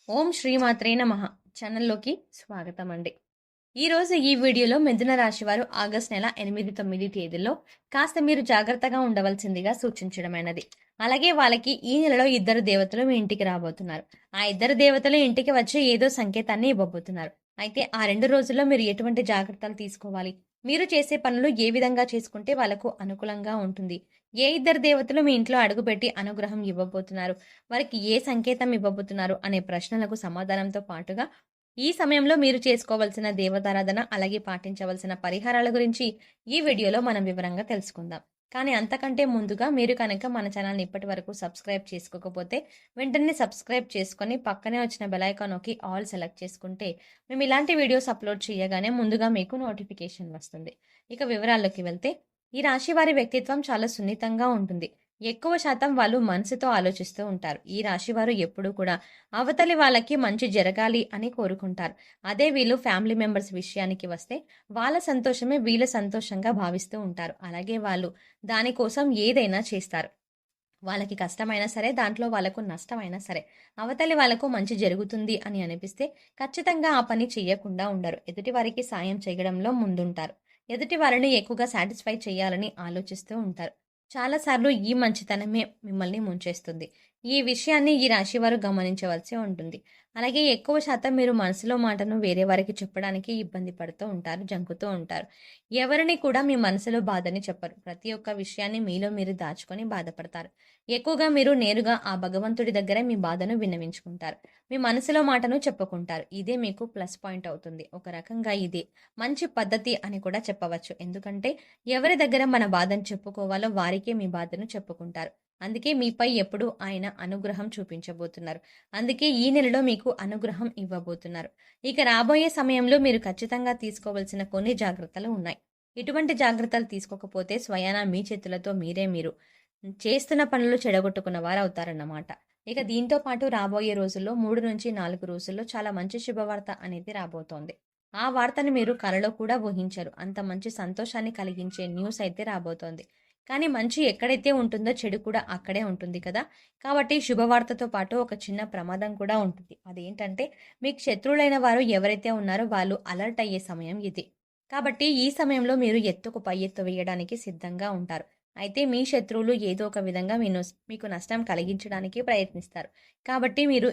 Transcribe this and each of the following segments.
ఓం శ్రీమాత్రే నమః ఛానల్లోకి స్వాగతం అండి. ఈరోజు ఈ వీడియోలో మిథున రాశి వారు ఆగస్టు నెల 8, 9 తేదీల్లో కాస్త మీరు జాగ్రత్తగా ఉండవలసిందిగా సూచించడమైనది. అలాగే వాళ్ళకి ఈ నెలలో ఇద్దరు దేవతలు మీ ఇంటికి రాబోతున్నారు. ఆ ఇద్దరు దేవతలు ఇంటికి వచ్చి ఏదో సంకేతాన్ని ఇవ్వబోతున్నారు. అయితే ఆ 2 రోజుల్లో మీరు ఎటువంటి జాగ్రత్తలు తీసుకోవాలి? మీరు చేసే పనులు ఏ విధంగా చేసుకుంటే వాళ్ళకు అనుకూలంగా ఉంటుంది? ఏ ఇద్దరు దేవతలు మీ ఇంట్లో అడుగుపెట్టి అనుగ్రహం ఇవ్వబోతున్నారు? వారికి ఏ సంకేతం ఇవ్వబోతున్నారు అనే ప్రశ్నలకు సమాధానంతో పాటుగా, ఈ సమయంలో మీరు చేసుకోవాల్సిన దేవతారాధన, అలాగే పాటించవలసిన పరిహారాల గురించి ఈ వీడియోలో మనం వివరంగా తెలుసుకుందాం. కానీ అంతకంటే ముందుగా మీరు కనుక మన ఛానల్‌ని ఇప్పటివరకు సబ్స్క్రైబ్ చేసుకోకపోతే, వెంటనే సబ్స్క్రైబ్ చేసుకొని పక్కనే వచ్చిన బెల్ ఐకాన్ నొక్కి ఆల్ సెలెక్ట్ చేసుకుంటే, మేము ఇలాంటి వీడియోస్ అప్‌లోడ్ చేయగానే ముందుగా మీకు నోటిఫికేషన్ వస్తుంది. ఇక వివరాల్లోకి వెళ్తే, ఈ రాశి వారి వ్యక్తిత్వం చాలా సున్నితంగా ఉంటుంది. ఎక్కువ శాతం వాళ్ళు మనసుతో ఆలోచిస్తూ ఉంటారు. ఈ రాశివారు ఎప్పుడూ కూడా అవతలి వాళ్ళకి మంచి జరగాలి అని కోరుకుంటారు. అదే వీళ్ళు ఫ్యామిలీ మెంబర్స్ విషయానికి వస్తే వాళ్ళ సంతోషమే వీళ్ళ సంతోషంగా భావిస్తూ ఉంటారు. అలాగే వాళ్ళు దానికోసం ఏదైనా చేస్తారు. వాళ్ళకి కష్టమైనా సరే, దాంట్లో వాళ్ళకు నష్టమైనా సరే, అవతలి వాళ్ళకు మంచి జరుగుతుంది అని అనిపిస్తే ఖచ్చితంగా ఆ పని చెయ్యకుండా ఉండరు. ఎదుటి వారికి సాయం చేయడంలో ముందుంటారు. ఎదుటి వారిని ఎక్కువగా సాటిస్ఫై చేయాలని ఆలోచిస్తూ ఉంటారు. చాలా సార్లు ఈ మంచితనమే మిమ్మల్ని ముంచేస్తుంది. ఈ విషయాన్ని ఈ రాశివారు గమనించవలసి ఉంటుంది. అలాగే ఎక్కువ శాతం మీరు మనసులో మాటను వేరే వారికి చెప్పడానికి ఇబ్బంది పడుతూ ఉంటారు, జంకుతూ ఉంటారు. ఎవరిని కూడా మీ మనసులో బాధని చెప్పరు. ప్రతి ఒక్క విషయాన్ని మీలో మీరు దాచుకొని బాధపడతారు. ఎక్కువగా మీరు నేరుగా ఆ భగవంతుడి దగ్గర మీ బాధను విన్నవించుకుంటారు. మీ మనసులో మాటను చెప్పుకుంటారు. ఇదే మీకు ప్లస్ పాయింట్ అవుతుంది. ఒక రకంగా ఇదే మంచి పద్ధతి అని కూడా చెప్పవచ్చు. ఎందుకంటే ఎవరి దగ్గర మన బాధను చెప్పుకోవాలో వారికే మీ బాధను చెప్పుకుంటారు. అందుకే మీపై ఎప్పుడూ ఆయన అనుగ్రహం చూపించబోతున్నారు. అందుకే ఈ నెలలో మీకు అనుగ్రహం ఇవ్వబోతున్నారు. ఇక రాబోయే సమయంలో మీరు ఖచ్చితంగా తీసుకోవాల్సిన కొన్ని జాగ్రత్తలు ఉన్నాయి. ఇటువంటి జాగ్రత్తలు తీసుకోకపోతే స్వయానా మీ చేతులతో మీరు చేస్తున్న పనులు చెడగొట్టుకున్న వారవుతారన్నమాట. ఇక దీంతో పాటు రాబోయే రోజుల్లో 3-4 రోజుల్లో చాలా మంచి శుభవార్త అనేది రాబోతోంది. ఆ వార్తని మీరు కలలో కూడా ఊహించరు. అంత మంచి సంతోషాన్ని కలిగించే న్యూస్ అయితే రాబోతోంది. కానీ మంచి ఎక్కడైతే ఉంటుందో చెడు కూడా అక్కడే ఉంటుంది కదా! కాబట్టి శుభవార్తతో పాటు ఒక చిన్న ప్రమాదం కూడా ఉంటుంది. అదేంటంటే మీకు శత్రువులైన వారు ఎవరైతే ఉన్నారో వాళ్ళు అలర్ట్ అయ్యే సమయం ఇది. కాబట్టి ఈ సమయంలో మీరు ఎత్తుకు పై ఎత్తు వేయడానికి సిద్ధంగా ఉంటారు. అయితే మీ శత్రువులు ఏదో ఒక విధంగా మీకు నష్టం కలిగించడానికి ప్రయత్నిస్తారు. కాబట్టి మీరు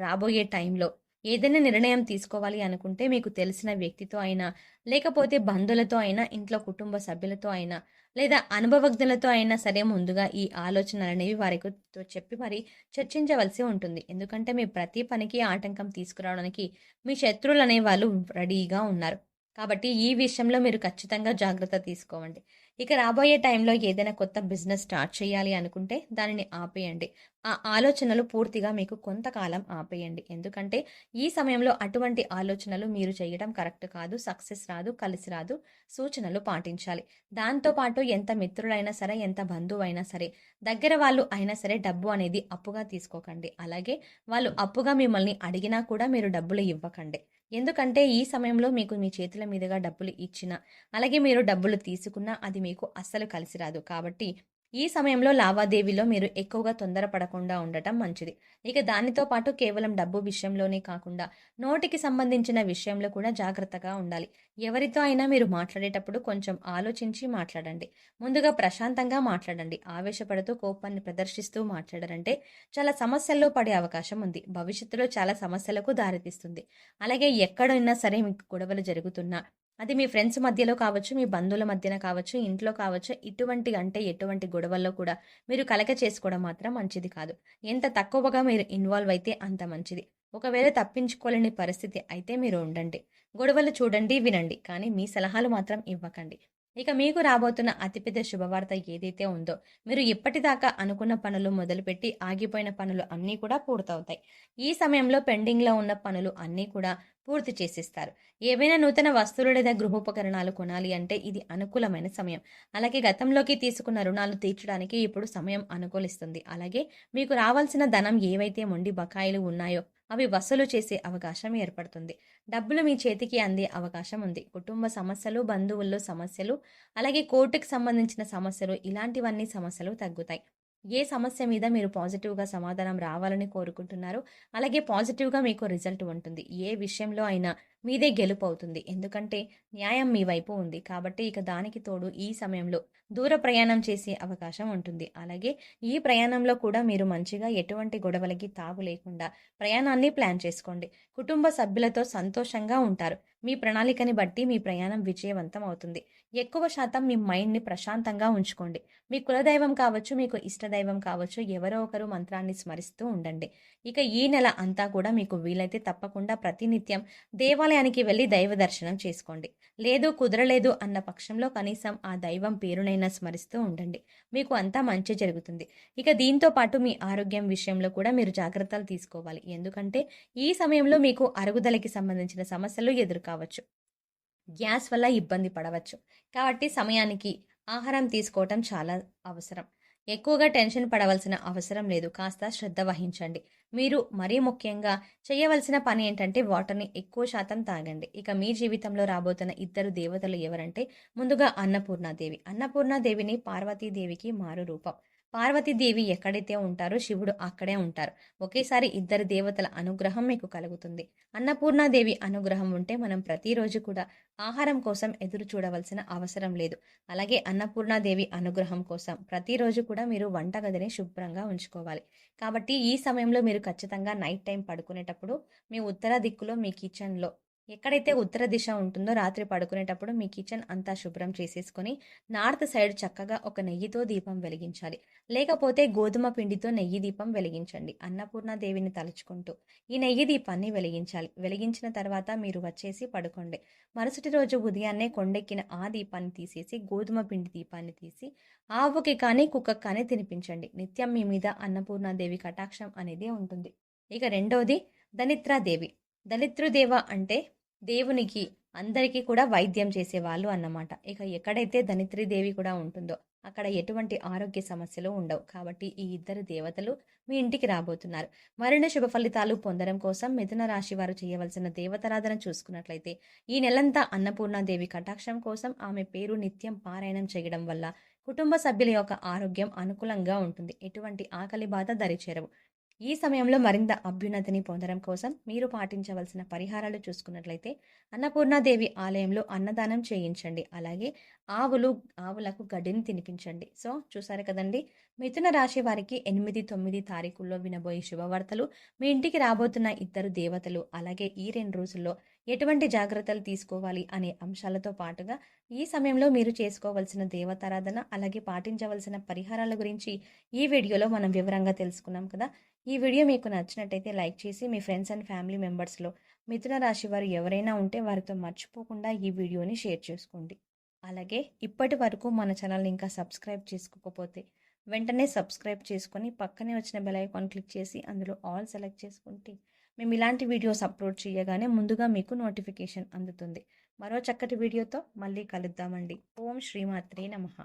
రాబోయే టైంలో ఏదైనా నిర్ణయం తీసుకోవాలి అనుకుంటే మీకు తెలిసిన వ్యక్తితో అయినా, లేకపోతే బంధువులతో అయినా, ఇంట్లో కుటుంబ సభ్యులతో అయినా, లేదా అనుభవజ్ఞులతో అయినా సరే ముందుగా ఈ ఆలోచనలనేవి వారితో చెప్పి మరి చర్చించవలసి ఉంటుంది. ఎందుకంటే మీ ప్రతి పనికి ఆటంకం తీసుకురావడానికి మీ శత్రువులనే వాళ్ళు రెడీగా ఉన్నారు. కాబట్టి ఈ విషయంలో మీరు ఖచ్చితంగా జాగ్రత్త తీసుకోవండి. ఇక రాబోయే టైంలో ఏదైనా కొత్త బిజినెస్ స్టార్ట్ చేయాలి అనుకుంటే దానిని ఆపేయండి. ఆ ఆలోచనలు పూర్తిగా మీకు కొంతకాలం ఆపేయండి. ఎందుకంటే ఈ సమయంలో అటువంటి ఆలోచనలు మీరు చేయడం కరెక్ట్ కాదు. సక్సెస్ రాదు, కలిసి రాదు. సూచనలు పాటించాలి. దాంతో పాటు ఎంత మిత్రులైనా సరే, ఎంత బంధువైనా సరే, దగ్గర వాళ్ళు అయినా సరే డబ్బు అనేది అప్పుగా తీసుకోకండి. అలాగే వాళ్ళు అప్పుగా మిమ్మల్ని అడిగినా కూడా మీరు డబ్బులు ఇవ్వకండి. ఎందుకంటే ఈ సమయంలో మీకు మీ చేతుల మీదుగా డబ్బులు ఇచ్చినా, అలాగే మీరు డబ్బులు తీసుకున్నా అది మీకు అస్సలు కలిసి రాదు. కాబట్టి ఈ సమయంలో లావాదేవీలో మీరు ఎక్కువగా తొందరపడకుండా ఉండటం మంచిది. ఇక దానితో పాటు కేవలం డబ్బు విషయంలోనే కాకుండా నోటికి సంబంధించిన విషయంలో కూడా జాగ్రత్తగా ఉండాలి. ఎవరితో అయినా మీరు మాట్లాడేటప్పుడు కొంచెం ఆలోచించి మాట్లాడండి. ముందుగా ప్రశాంతంగా మాట్లాడండి. ఆవేశపడుతూ కోపాన్ని ప్రదర్శిస్తూ మాట్లాడారంటే చాలా సమస్యల్లో పడే అవకాశం ఉంది. భవిష్యత్తులో చాలా సమస్యలకు దారితీస్తుంది. అలాగే ఎక్కడున్నా సరే మీకు గొడవలు జరుగుతున్నా అది మీ ఫ్రెండ్స్ మధ్యలో కావచ్చు, మీ బంధువుల మధ్యన కావచ్చు, ఇంట్లో కావచ్చు, ఎటువంటి గొడవల్లో కూడా మీరు కలగ చేసుకోవడం మాత్రం మంచిది కాదు. ఎంత తక్కువగా మీరు ఇన్వాల్వ్ అయితే అంత మంచిది. ఒకవేళ తప్పించుకోలేని పరిస్థితి అయితే మీరు ఉండండి. గొడవలు చూడండి, వినండి. కానీ మీ సలహాలు మాత్రం ఇవ్వకండి. ఇక మీకు రాబోతున్న అతిపెద్ద శుభవార్త ఏదైతే ఉందో, మీరు ఇప్పటిదాకా అనుకున్న పనులు మొదలుపెట్టి ఆగిపోయిన పనులు అన్నీ కూడా పూర్తవుతాయి. ఈ సమయంలో పెండింగ్‌లో ఉన్న పనులు అన్నీ కూడా పూర్తి చేసేస్తారు. ఏవైనా నూతన వస్తువులు లేదా గృహోపకరణాలు కొనాలి అంటే ఇది అనుకూలమైన సమయం. అలాగే గతంలోకి తీసుకున్న రుణాలు తీర్చడానికి ఇప్పుడు సమయం అనుకూలిస్తుంది. అలాగే మీకు రావాల్సిన ధనం ఏవైతే మొండి బకాయిలు ఉన్నాయో అవి వసూలు చేసే అవకాశం ఏర్పడుతుంది. డబ్బులు మీ చేతికి అందే అవకాశం ఉంది. కుటుంబ సమస్యలు, బంధువుల్లో సమస్యలు, అలాగే కోర్టుకి సంబంధించిన సమస్యలు ఇలాంటివన్నీ సమస్యలు తగ్గుతాయి. ఏ సమస్య మీద మీరు పాజిటివ్‌గా సమాధానం రావాలని కోరుకుంటున్నారో, అలాగే పాజిటివ్‌గా మీకు రిజల్ట్ ఉంటుంది. ఏ విషయంలో అయినా మీదే గెలుపవుతుంది. ఎందుకంటే న్యాయం మీ వైపు ఉంది. కాబట్టి ఇక దానికి తోడు ఈ సమయంలో దూర ప్రయాణం చేసే అవకాశం ఉంటుంది. అలాగే ఈ ప్రయాణంలో కూడా మీరు మంచిగా ఎటువంటి గొడవలకి తావు లేకుండా ప్రయాణాన్ని ప్లాన్ చేసుకోండి. కుటుంబ సభ్యులతో సంతోషంగా ఉంటారు. మీ ప్రణాళికని బట్టి మీ ప్రయాణం విజయవంతం అవుతుంది. ఎక్కువ శాతం మీ మైండ్‌ని ప్రశాంతంగా ఉంచుకోండి. మీ కులదైవం కావచ్చు, మీకు ఇష్టదైవం కావచ్చు, ఎవరో ఒకరు మంత్రాన్ని స్మరిస్తూ ఉండండి. ఇక ఈ నెల అంతా కూడా మీకు వీలైతే తప్పకుండా ప్రతినిత్యం దేవాలయానికి వెళ్లి దైవ దర్శనం చేసుకోండి. లేదు కుదరలేదు అన్న పక్షంలో కనీసం ఆ దైవం పేరునైనా స్మరిస్తూ ఉండండి. మీకు అంతా మంచి జరుగుతుంది. ఇక దీంతో పాటు మీ ఆరోగ్యం విషయంలో కూడా మీరు జాగ్రత్తలు తీసుకోవాలి. ఎందుకంటే ఈ సమయంలో మీకు అరుగుదలకి సంబంధించిన సమస్యలు ఎదురుకావచ్చు. గ్యాస్ వల్ల ఇబ్బంది పడవచ్చు. కాబట్టి సమయానికి ఆహారం తీసుకోవటం చాలా అవసరం. ఎక్కువగా టెన్షన్ పడవలసిన అవసరం లేదు. కాస్త శ్రద్ధ వహించండి. మీరు మరీ ముఖ్యంగా చేయవలసిన పని ఏంటంటే వాటర్‌ని ఎక్కువ శాతం తాగండి. ఇక మీ జీవితంలో రాబోతున్న ఇద్దరు దేవతలు ఎవరంటే ముందుగా అన్నపూర్ణాదేవి. అన్నపూర్ణాదేవిని పార్వతీదేవికి మారు రూపం. పార్వతీదేవి ఎక్కడైతే ఉంటారో శివుడు అక్కడే ఉంటారు. ఒకేసారి ఇద్దరు దేవతల అనుగ్రహం మీకు కలుగుతుంది. అన్నపూర్ణాదేవి అనుగ్రహం ఉంటే మనం ప్రతిరోజు కూడా ఆహారం కోసం ఎదురు చూడవలసిన అవసరం లేదు. అలాగే అన్నపూర్ణాదేవి అనుగ్రహం కోసం ప్రతిరోజు కూడా మీరు వంటగదిని శుభ్రంగా ఉంచుకోవాలి. కాబట్టి ఈ సమయంలో మీరు ఖచ్చితంగా నైట్ టైం పడుకునేటప్పుడు మీ ఉత్తర దిక్కులో మీ కిచెన్‌లో ఎక్కడైతే ఉత్తర దిశ ఉంటుందో రాత్రి పడుకునేటప్పుడు మీ కిచెన్ అంతా శుభ్రం చేసేసుకొని నార్త్ సైడ్ చక్కగా ఒక నెయ్యితో దీపం వెలిగించాలి. లేకపోతే గోధుమ పిండితో నెయ్యి దీపం వెలిగించండి. అన్నపూర్ణాదేవిని తలుచుకుంటూ ఈ నెయ్యి దీపాన్ని వెలిగించాలి. వెలిగించిన తర్వాత మీరు వచ్చేసి పడుకోండి. మరుసటి రోజు ఉదయాన్నే కొండెక్కిన ఆ దీపాన్ని తీసేసి గోధుమ పిండి దీపాన్ని తీసి ఆవుకి కానీ కుక్కకి కానీ తినిపించండి. నిత్యం మీ మీద అన్నపూర్ణాదేవి కటాక్షం అనేది ఉంటుంది. ఇక రెండోది దనిత్రాదేవి. దళిత్రుదేవ అంటే దేవునికి అందరికీ కూడా వైద్యం చేసేవాళ్ళు అన్నమాట. ఇక ఎక్కడైతే ధనిత్రీదేవి కూడా ఉంటుందో అక్కడ ఎటువంటి ఆరోగ్య సమస్యలు ఉండవు. కాబట్టి ఈ ఇద్దరు దేవతలు మీ ఇంటికి రాబోతున్నారు. మరిన్ని శుభ ఫలితాలు పొందడం కోసం మిథున రాశి వారు చేయవలసిన దేవతారాధన చూసుకున్నట్లయితే ఈ నెలంతా అన్నపూర్ణాదేవి కటాక్షం కోసం ఆమె పేరు నిత్యం పారాయణం చేయడం వల్ల కుటుంబ సభ్యుల యొక్క ఆరోగ్యం అనుకూలంగా ఉంటుంది. ఎటువంటి ఆకలి బాధ దరిచేరవు. ఈ సమయంలో మరింత అభ్యున్నతిని పొందడం కోసం మీరు పాటించవలసిన పరిహారాలు చూసుకున్నట్లయితే అన్నపూర్ణాదేవి ఆలయంలో అన్నదానం చేయించండి. అలాగే ఆవులకు గడ్డిని తినిపించండి. సో చూసారు కదండి, మిథున రాశి వారికి 8, 9 తారీఖుల్లో వినబోయే శుభవార్తలు, మీ ఇంటికి రాబోతున్న ఇద్దరు దేవతలు, అలాగే ఈ 2 రోజుల్లో ఎటువంటి జాగ్రత్తలు తీసుకోవాలి అనే అంశాలతో పాటుగా ఈ సమయంలో మీరు చేసుకోవలసిన దేవతారాధన అలాగే పాటించవలసిన పరిహారాల గురించి ఈ వీడియోలో మనం వివరంగా తెలుసుకున్నాం కదా. ఈ వీడియో మీకు నచ్చినట్టయితే లైక్ చేసి మీ ఫ్రెండ్స్ అండ్ ఫ్యామిలీ మెంబర్స్లో మిథున రాశి వారు ఎవరైనా ఉంటే వారితో మర్చిపోకుండా ఈ వీడియోని షేర్ చేసుకోండి. అలాగే ఇప్పటి వరకు మన ఛానల్ని ఇంకా సబ్స్క్రైబ్ చేసుకోకపోతే వెంటనే సబ్స్క్రైబ్ చేసుకొని పక్కనే వచ్చిన బెల్ ఐకాన్ క్లిక్ చేసి అందులో ఆల్ సెలెక్ట్ చేసుకుంటే మేము ఇలాంటి వీడియోస్ అప్లోడ్ చేయగానే ముందుగా మీకు నోటిఫికేషన్ అందుతుంది. మరో చక్కటి వీడియోతో మళ్ళీ కలుద్దామండి. ఓం శ్రీమాత్రే నమః.